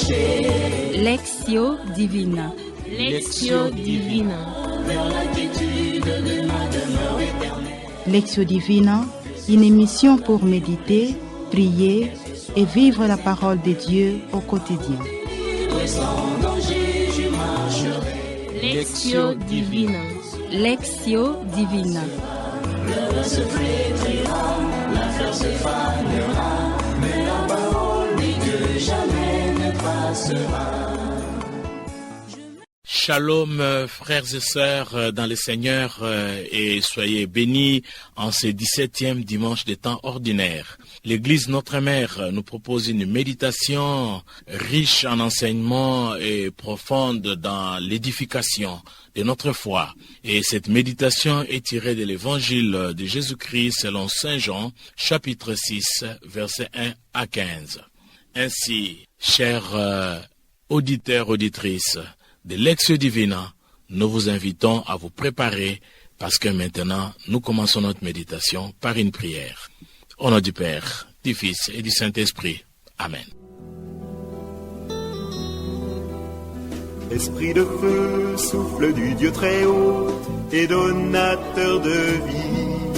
Lectio Divina. Lectio Divina. Lectio Divina, une émission pour méditer, prier et vivre la parole de Dieu au quotidien. Lectio Divina. Lectio Divina. Le se flétrira, la fleur se fanera, mais la parole dit que jamais ne passera. Shalom frères et sœurs dans le Seigneur et soyez bénis en ce 17e dimanche des temps ordinaires. L'Église Notre Mère nous propose une méditation riche en enseignements et profonde dans l'édification de notre foi. Et cette méditation est tirée de l'Évangile de Jésus-Christ selon Saint Jean, chapitre 6, versets 1 à 15. Ainsi, chers auditeurs, auditrices, de Lectio Divina, nous vous invitons à vous préparer parce que maintenant, nous commençons notre méditation par une prière. Au nom du Père, du Fils et du Saint-Esprit. Amen. Esprit de feu, souffle du Dieu très haut et donateur de vie.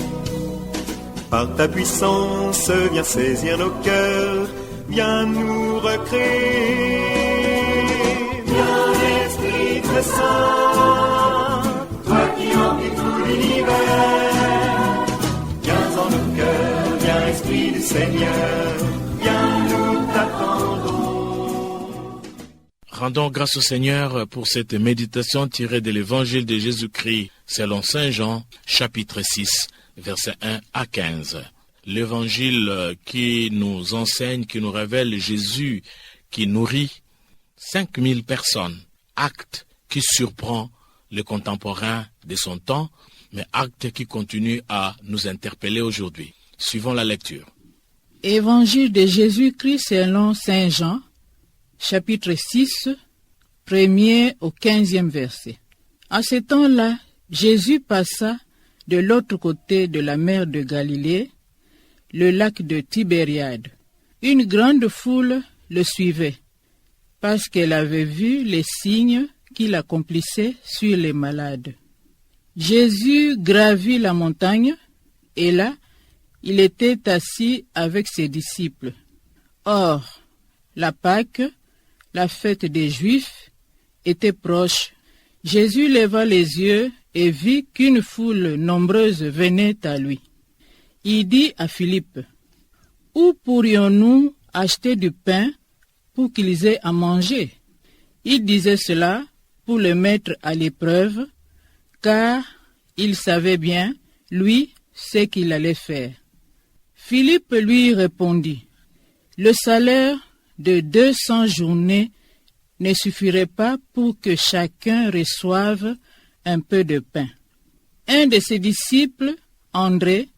Par ta puissance, viens saisir nos cœurs, viens nous recréer. Esprit Saint, toi qui remplis tout l'univers, viens en nos cœurs, viens Esprit du Seigneur, viens nous t'attendons. Rendons grâce au Seigneur pour cette méditation tirée de l'Évangile de Jésus-Christ selon Saint Jean, chapitre 6, versets 1 à 15. L'Évangile qui nous enseigne, qui nous révèle Jésus qui nourrit 5000 personnes. Acte qui surprend les contemporains de son temps, mais acte qui continue à nous interpeller aujourd'hui. Suivons la lecture. Évangile de Jésus-Christ selon Saint Jean, chapitre 6, 1er au 15e verset. En ce temps-là, Jésus passa de l'autre côté de la mer de Galilée, le lac de Tibériade. Une grande foule le suivait, parce qu'elle avait vu les signes qu'il accomplissait sur les malades. Jésus gravit la montagne, et là, il était assis avec ses disciples. Or, la Pâque, la fête des Juifs, était proche. Jésus leva les yeux et vit qu'une foule nombreuse venait à lui. Il dit à Philippe, « Où pourrions-nous acheter du pain pour qu'ils aient à manger ?» Il disait cela pour le mettre à l'épreuve, car il savait bien, lui, ce qu'il allait faire. Philippe lui répondit, « Le salaire de 200 journées ne suffirait pas pour que chacun reçoive un peu de pain. » Un de ses disciples, André,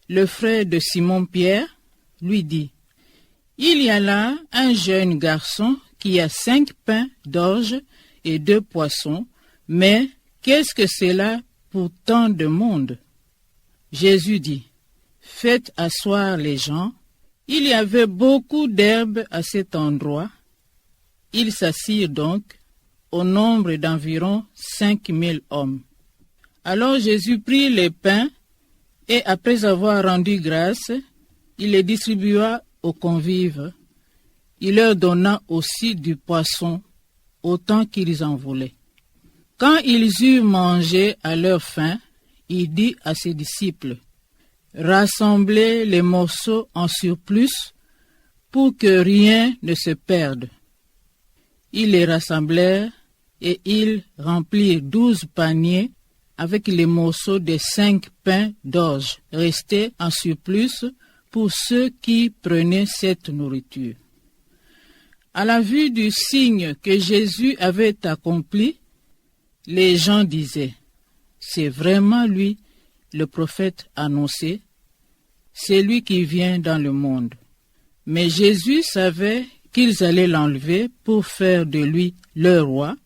le frère de Simon-Pierre, lui dit, « Il y a là un jeune garçon qui a 5 pains d'orge et 2 poissons, mais qu'est-ce que c'est là pour tant de monde ?» Jésus dit, « Faites asseoir les gens. » Il y avait beaucoup d'herbe à cet endroit. Ils s'assirent donc, au nombre d'environ 5000 hommes. Alors Jésus prit les pains, et après avoir rendu grâce, il les distribua aux convives. Il leur donna aussi du poisson, autant qu'ils en voulaient. Quand ils eurent mangé à leur faim, il dit à ses disciples, « Rassemblez les morceaux en surplus pour que rien ne se perde. » Ils les rassemblèrent et ils remplirent 12 paniers avec les morceaux des 5 pains d'orge restés en surplus pour ceux qui prenaient cette nourriture. À la vue du signe que Jésus avait accompli, les gens disaient, « C'est vraiment lui, le prophète annoncé, c'est lui qui vient dans le monde. » Mais Jésus savait qu'ils allaient l'enlever pour faire de lui leur roi.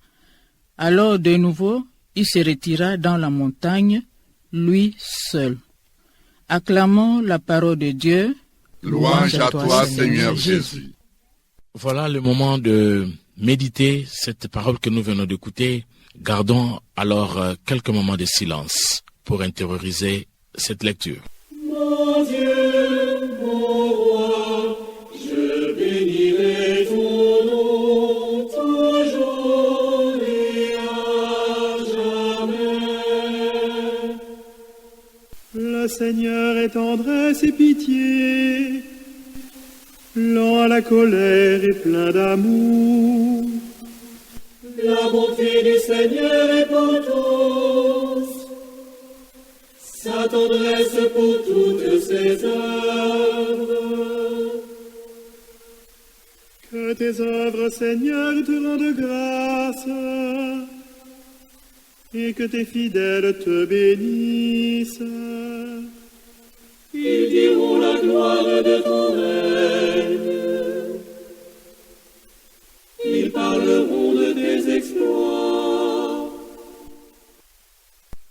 Alors de nouveau, il se retira dans la montagne, lui seul. Acclamons la parole de Dieu. Louange à toi, Seigneur Jésus. Voilà le moment de méditer cette parole que nous venons d'écouter. Gardons alors quelques moments de silence pour intérioriser cette lecture. Mon Dieu, mon roi, je bénirai ton nom toujours et à jamais. Le Seigneur est tendresse et pitié, lent à la colère et plein d'amour. La bonté du Seigneur est pour tous, sa tendresse pour toutes ses œuvres. Que tes œuvres, Seigneur, te rendent grâce, et que tes fidèles te bénissent. Ils diront la gloire de ton règne, ils parleront de tes exploits.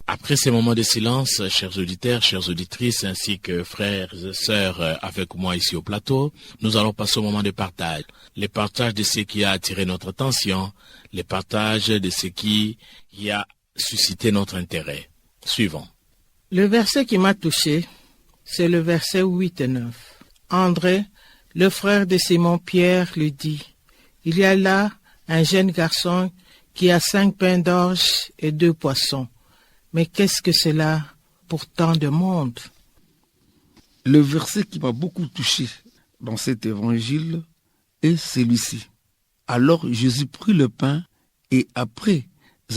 Après ces moments de silence, chers auditeurs, chères auditrices, ainsi que frères et sœurs avec moi ici au plateau, nous allons passer au moment de partage. Les partages de ce qui a attiré notre attention, les partages de ce qui a suscité notre intérêt. Suivons. Le verset qui m'a touché, c'est le verset 8 et 9. André, le frère de Simon-Pierre, lui dit, « Il y a là un jeune garçon qui a 5 pains d'orge et 2 poissons. Mais qu'est-ce que cela pour tant de monde ?» Le verset qui m'a beaucoup touché dans cet évangile est celui-ci. Alors Jésus prit le pain et après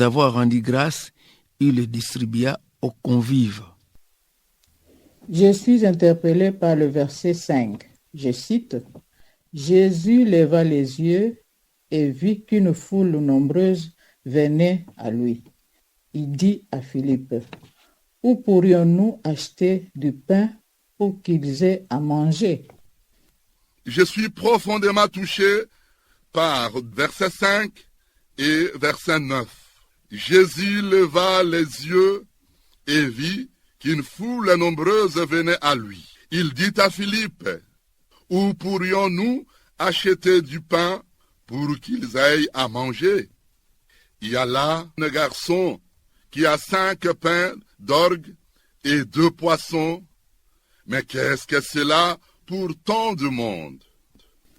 avoir rendu grâce, il le distribua aux convives. Je suis interpellé par le verset 5. Je cite, « Jésus leva les yeux et vit qu'une foule nombreuse venait à lui. Il dit à Philippe, « Où pourrions-nous acheter du pain pour qu'ils aient à manger ?» Je suis profondément touché par verset 5 et verset 9. Jésus leva les yeux et vit qu'une foule nombreuse venait à lui. Il dit à Philippe, « Où pourrions-nous acheter du pain pour qu'ils aillent à manger ?» Il y a là un garçon qui a 5 pains d'orgue et 2 poissons. Mais qu'est-ce que c'est là pour tant de monde?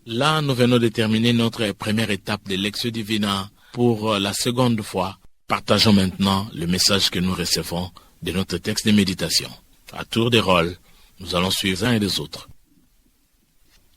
Là, nous venons de terminer notre première étape de Lectio Divina pour la seconde fois. Partageons maintenant le message que nous recevons de notre texte de méditation. À tour de rôle, nous allons suivre un et les autres.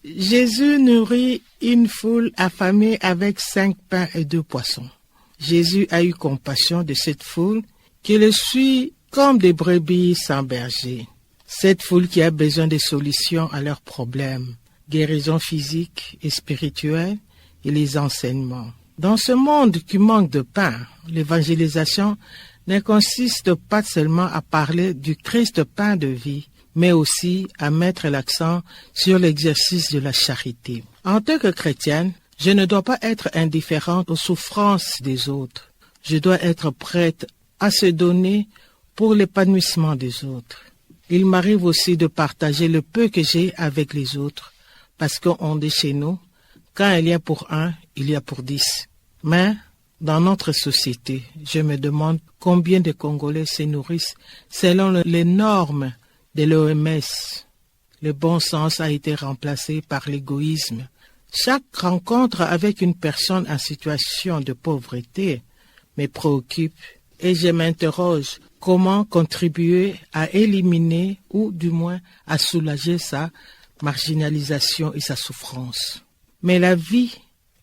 Jésus nourrit une foule affamée avec 5 pains et 2 poissons. Jésus a eu compassion de cette foule qui le suit comme des brebis sans berger. Cette foule qui a besoin de solutions à leurs problèmes, guérison physique et spirituelle et les enseignements. Dans ce monde qui manque de pain, l'évangélisation ne consiste pas seulement à parler du Christ pain de vie, mais aussi à mettre l'accent sur l'exercice de la charité. En tant que chrétienne, je ne dois pas être indifférente aux souffrances des autres. Je dois être prête à se donner pour l'épanouissement des autres. Il m'arrive aussi de partager le peu que j'ai avec les autres, parce qu'on dit chez nous, quand il y a pour un, il y a pour 10. Mais dans notre société, je me demande combien de Congolais se nourrissent selon les normes de l'OMS. Le bon sens a été remplacé par l'égoïsme. Chaque rencontre avec une personne en situation de pauvreté me préoccupe et je m'interroge comment contribuer à éliminer ou du moins à soulager sa marginalisation et sa souffrance. Mais la vie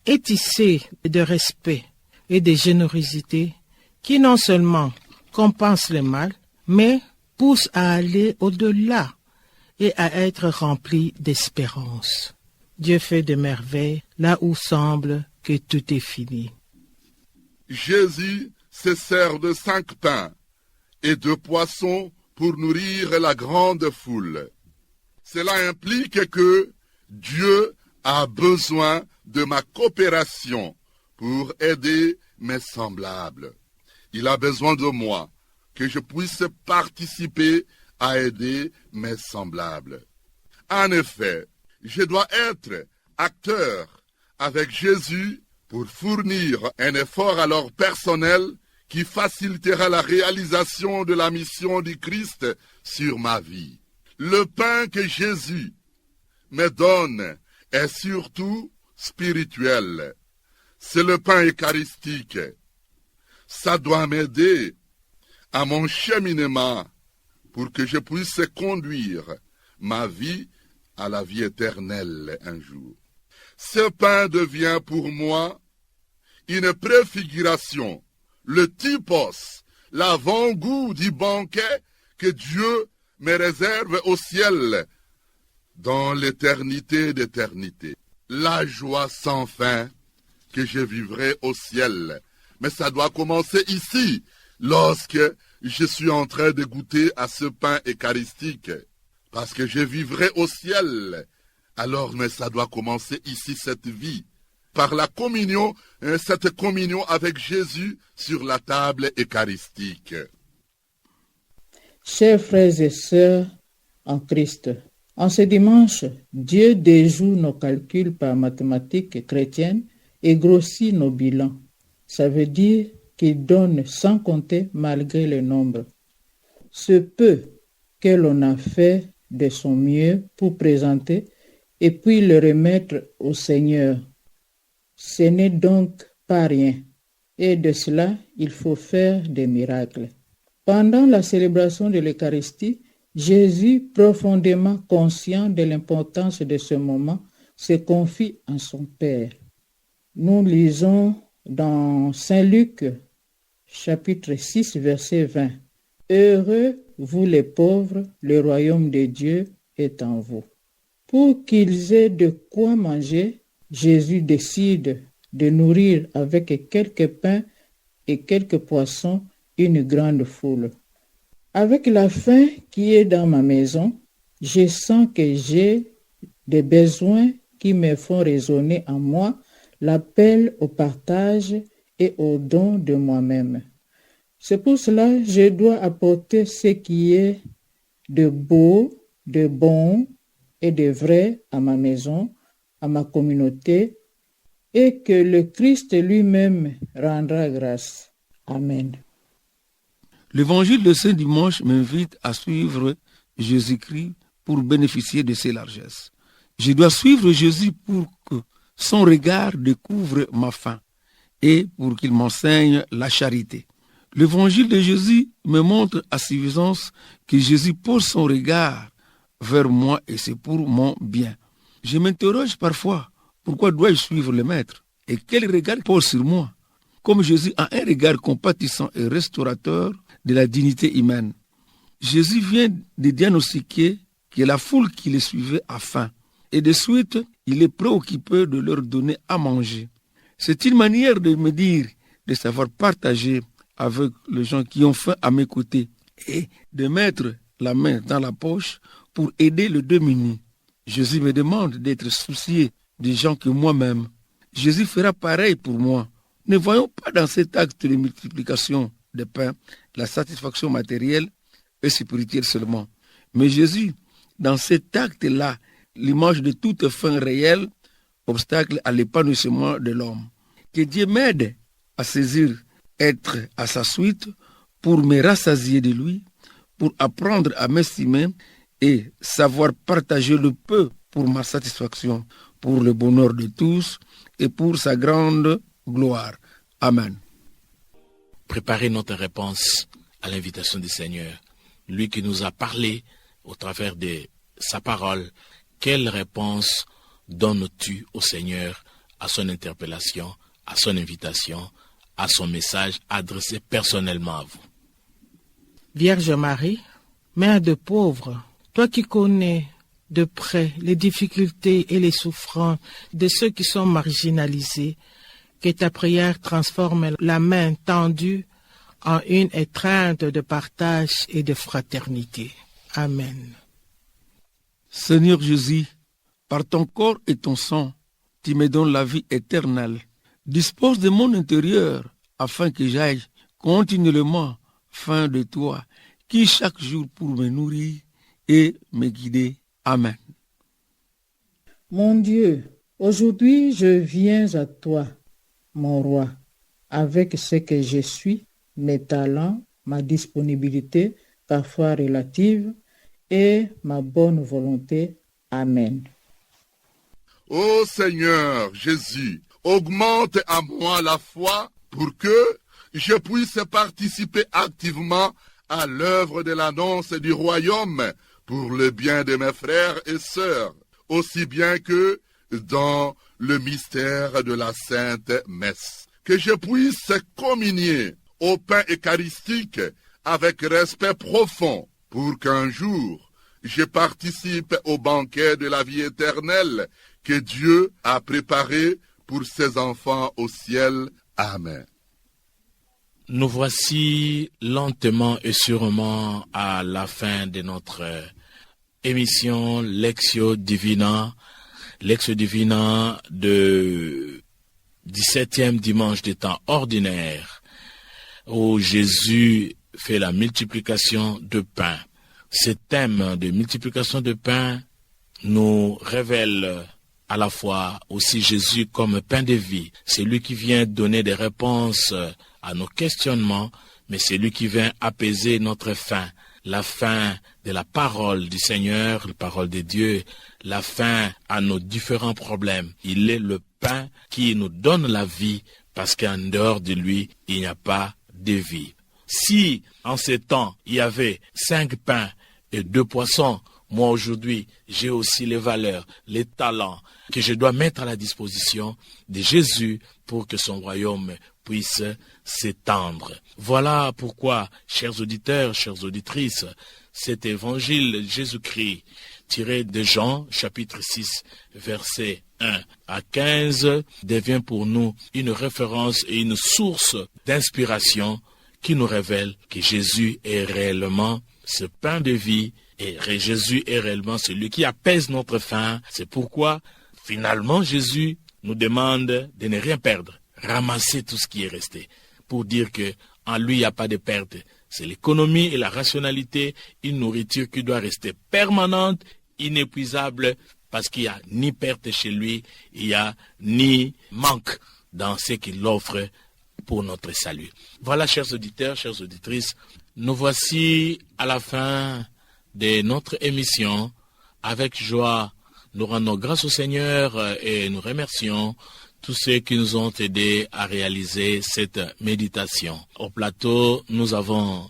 est tissée de respect et de générosité qui non seulement compense le mal, mais pousse à aller au-delà et à être rempli d'espérance. Dieu fait des merveilles là où semble que tout est fini. Jésus se sert de 5 pains et 2 poissons pour nourrir la grande foule. Cela implique que Dieu a besoin de ma coopération pour aider mes semblables. Il a besoin de moi, que je puisse participer à aider mes semblables. En effet, je dois être acteur avec Jésus pour fournir un effort alors personnel qui facilitera la réalisation de la mission du Christ sur ma vie. Le pain que Jésus me donne est surtout spirituel. C'est le pain eucharistique. Ça doit m'aider à mon cheminement pour que je puisse conduire ma vie à la vie éternelle un jour. Ce pain devient pour moi une préfiguration, le typos, l'avant-goût du banquet que Dieu me réserve au ciel dans l'éternité d'éternité. La joie sans fin que je vivrai au ciel. Mais ça doit commencer ici, lorsque je suis en train de goûter à ce pain eucharistique. Parce que je vivrai au ciel. Alors, mais ça doit commencer ici, cette vie. Par la communion, cette communion avec Jésus sur la table eucharistique. Chers frères et sœurs en Christ, en ce dimanche, Dieu déjoue nos calculs par mathématiques chrétiennes et grossit nos bilans. Ça veut dire qu'il donne sans compter malgré le nombre. Ce peu que l'on a fait de son mieux pour présenter et puis le remettre au Seigneur. Ce n'est donc pas rien. Et de cela, il faut faire des miracles. Pendant la célébration de l'Eucharistie, Jésus, profondément conscient de l'importance de ce moment, se confie en son Père. Nous lisons dans Saint Luc, chapitre 6, verset 20. « Heureux, vous les pauvres, le royaume de Dieu est en vous. » Pour qu'ils aient de quoi manger, Jésus décide de nourrir avec quelques pains et quelques poissons une grande foule. Avec la faim qui est dans ma maison, je sens que j'ai des besoins qui me font résonner en moi l'appel au partage et au don de moi-même. C'est pour cela que je dois apporter ce qui est de beau, de bon et de vrai à ma maison, à ma communauté, et que le Christ lui-même rendra grâce. Amen. L'évangile de ce dimanche m'invite à suivre Jésus-Christ pour bénéficier de ses largesses. Je dois suivre Jésus pour que son regard découvre ma faim et pour qu'il m'enseigne la charité. L'évangile de Jésus me montre à suffisance que Jésus pose son regard vers moi et c'est pour mon bien. Je m'interroge parfois, pourquoi dois-je suivre le Maître et quel regard pose sur moi? Comme Jésus a un regard compatissant et restaurateur de la dignité humaine. Jésus vient de diagnostiquer que la foule qui le suivait a faim et de suite, il est préoccupé de leur donner à manger. C'est une manière de me dire de savoir partager avec les gens qui ont faim à mes côtés et de mettre la main dans la poche pour aider le démuni. Jésus me demande d'être soucié des gens que moi-même. Jésus fera pareil pour moi. Ne voyons pas dans cet acte de multiplication de pain la satisfaction matérielle et spirituelle seulement. Mais Jésus, dans cet acte-là, l'image de toute fin réelle, obstacle à l'épanouissement de l'homme. Que Dieu m'aide à saisir, être à sa suite, pour me rassasier de lui, pour apprendre à m'estimer et savoir partager le peu pour ma satisfaction, pour le bonheur de tous et pour sa grande gloire. Amen. Préparez notre réponse à l'invitation du Seigneur. Lui qui nous a parlé au travers de sa parole. Quelle réponse donnes-tu au Seigneur à son interpellation, à son invitation, à son message adressé personnellement à vous? Vierge Marie, Mère de pauvres, toi qui connais de près les difficultés et les souffrances de ceux qui sont marginalisés, que ta prière transforme la main tendue en une étreinte de partage et de fraternité. Amen. Seigneur Jésus, par ton corps et ton sang, tu me donnes la vie éternelle. Dispose de mon intérieur afin que j'aille continuellement faim de toi, qui chaque jour pour me nourrir et me guider. Amen. Mon Dieu, Aujourd'hui, je viens à toi, mon roi, avec ce que je suis, mes talents, ma disponibilité, parfois relative, et ma bonne volonté. Amen. Ô Seigneur Jésus, augmente à moi la foi pour que je puisse participer activement à l'œuvre de l'annonce du royaume pour le bien de mes frères et sœurs, aussi bien que dans le mystère de la Sainte Messe. Que je puisse communier au pain eucharistique avec respect profond pour qu'un jour je participe au banquet de la vie éternelle que Dieu a préparé pour ses enfants au ciel. Amen. Nous voici lentement et sûrement à la fin de notre émission Lectio Divina de 17e dimanche des temps ordinaires, où Jésus fait la multiplication de pain. Ce thème de multiplication de pain nous révèle à la fois aussi Jésus comme pain de vie. C'est lui qui vient donner des réponses à nos questionnements, mais c'est lui qui vient apaiser notre faim, la faim de la parole du Seigneur, la parole de Dieu, la faim à nos différents problèmes. Il est le pain qui nous donne la vie, parce qu'en dehors de lui, il n'y a pas de vie. Si en ces temps, il y avait 5 pains et 2 poissons, moi aujourd'hui, j'ai aussi les valeurs, les talents que je dois mettre à la disposition de Jésus pour que son royaume puisse s'étendre. Voilà pourquoi, chers auditeurs, chères auditrices, cet évangile de Jésus-Christ, tiré de Jean, chapitre 6, versets 1 à 15, devient pour nous une référence et une source d'inspiration qui nous révèle que Jésus est réellement ce pain de vie et Jésus est réellement celui qui apaise notre faim. C'est pourquoi, finalement, Jésus nous demande de ne rien perdre, ramasser tout ce qui est resté, pour dire que en lui, il n'y a pas de perte. C'est l'économie et la rationalité, une nourriture qui doit rester permanente, inépuisable, parce qu'il n'y a ni perte chez lui, il n'y a ni manque dans ce qu'il offre pour notre salut. Voilà, chers auditeurs, chères auditrices, nous voici à la fin de notre émission. Avec joie, nous rendons grâce au Seigneur et nous remercions tous ceux qui nous ont aidés à réaliser cette méditation. Au plateau, nous avons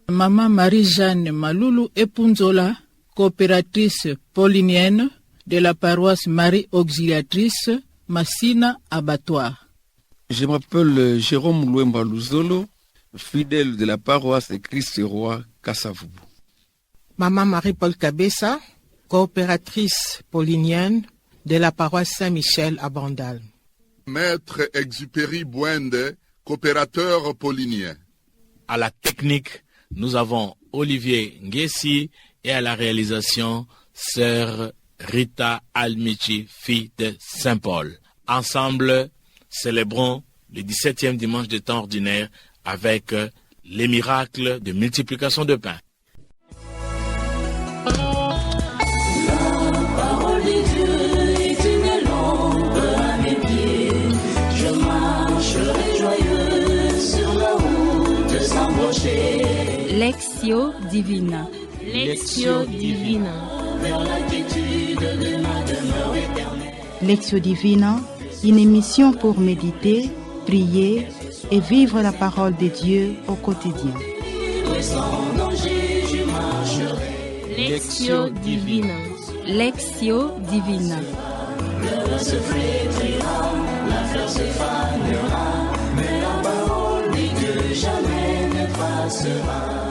Maman Marie-Jeanne Maloulou Epunzola, coopératrice paulinienne de la paroisse Marie Auxiliatrice, Massina Abattoir. Je m'appelle Jérôme Louemba Luzolo, fidèle de la paroisse Christ-Roi Kassavubu. Maman Marie-Paul Kabessa, coopératrice paulinienne de la paroisse Saint-Michel à Bandal. Maître Exupéry Bouende, coopérateur paulinien. à la technique, nous avons Olivier Nguessi et à la réalisation, sœur Rita Almichi, fille de Saint-Paul. Ensemble, célébrons le 17e dimanche de temps ordinaire avec les miracles de multiplication de pain. Lectio Divina. Lectio Divina. Lectio Divina, une émission pour méditer, prier et vivre la parole de Dieu au quotidien. Lectio Divina. Lectio Divina. Le se flétrira, la fleur se fanera, mais la parole dit que jamais ne passera.